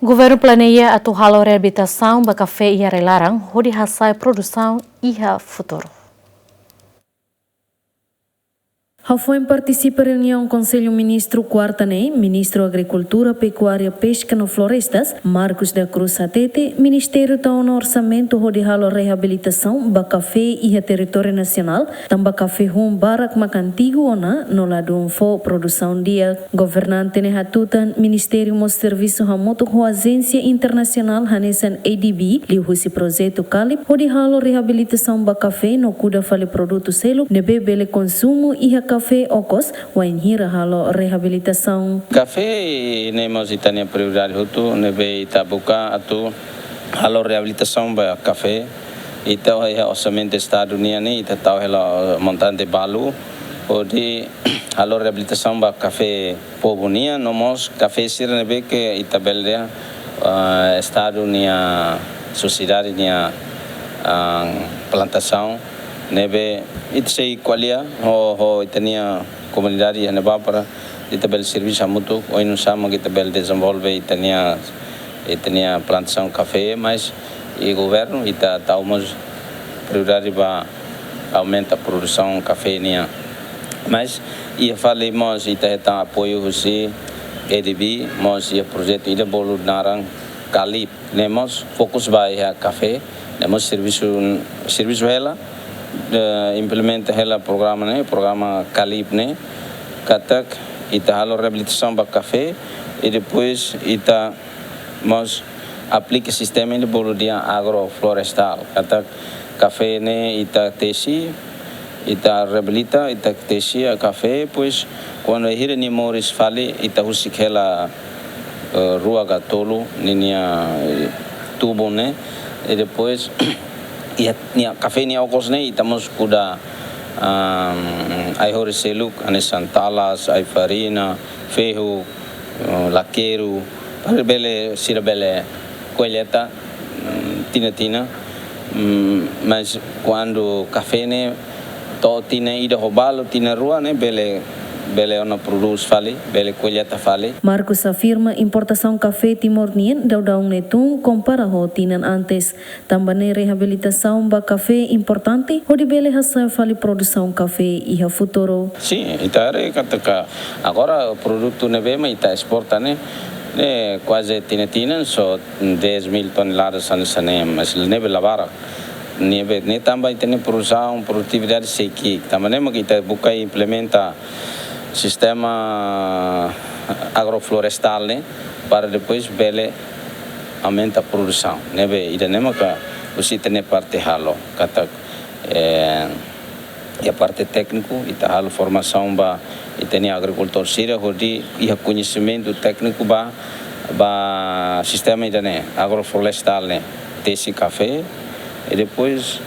Governo planeia atuar a reabilitação do café e larang, onde a produção e a futuro. Foi participa reunião Conselho Ministro Quartanei, Ministro Agricultura, Pecuária, Pesca e Florestas, Marcos da Cruz Atete, Ministério da Orçamento de Halo Reabilitação, Bacafé e a Território Nacional, também Café Hum Barak Macantigo Ona, no lado fo produção dia, governante ne hatutan, Ministério Mos Serviço Hamoto com Agência Internacional Hanesan ADB, liu husi projeto Calip, de Halo Reabilitação Bacafé no cuida fale produto selo, nebe bele consumo e a café okos wain hira halo reabilitação. Café nemos itania prioridade hutu nebe itabuka atu halo reabilitação ba café ita é orçamento do Estado niani ita tau hela montante balu odi halo reabilitação ba café povo nia nomos café sir nebe que ita beldia Estado nia sociedade nia plantação nebe itse qualia ho itania comunidade e neba para itabel serviço amutu oi não sama que itabel desenvolve itania plantação café mas e governo ita taumos prioridade para aumenta a produção café nia mas e falemos ita eta apoio você EDB mas e projeto ida bolu narang Calip nemos fokus vai a café nemos serviço ela implementa hela programa Calip ne katak ita halo reabilitação ba café e depois ita mos aplica sistema de bolodia agroflorestal katak café ne ita tesi ita reabilita ita tesi a café pois quando hira ni moris fale ita husik hela rua gatolo ninia tubo ne e depois ia café ni okos ne estamos kuda ai horiseluk ane santalas ai farina ferro laqueiro para bele sira bele colheita tina mas quando café ne to tina ida robalo tina rua ne bele ona produz fale bele colheita fale. Marcos afirma importação café timor-nien daudang netung compara ho tinan antes também reabilitação ba café importante onde bele hasa fale produção café e a futuro. Sim, itare kataka agora o produto neve ma ita exporta ne quase tina só 10.000 toneladas sanem mas neve lavara neve ne também tem produção produtividade sequi também ma kita buka implementa sistema agroflorestal né para depois bele aumenta a produção neve ida nema ka você tem parte halo kata e a parte técnico ita halo formação ba iteni agricultor sira hodi e conhecimento técnico ba sistema ida né agroflorestal né desse café e depois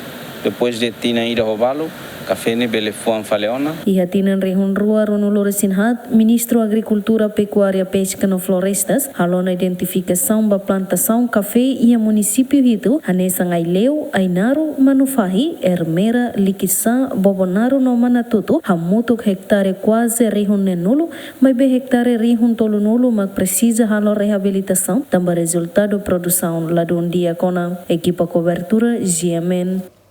de tina ida robalo café ne bele fuan faleona. E atinan rehun rua Ronulore Sinhat, Ministro Agricultura, Pecuária, Pesca e Florestas, halona identificação ba plantação café e a município hitu, hanesang Aileu, Ainaro, Manufahi, Ermera, Liquissã, Bobonaro no Manatutu, hamutuk hectare quase rehun nenulo, mas be hectare rehun tolo nulo, mas precisa halo reabilitação, também resultado produção ladun dia kona, equipa cobertura GMN.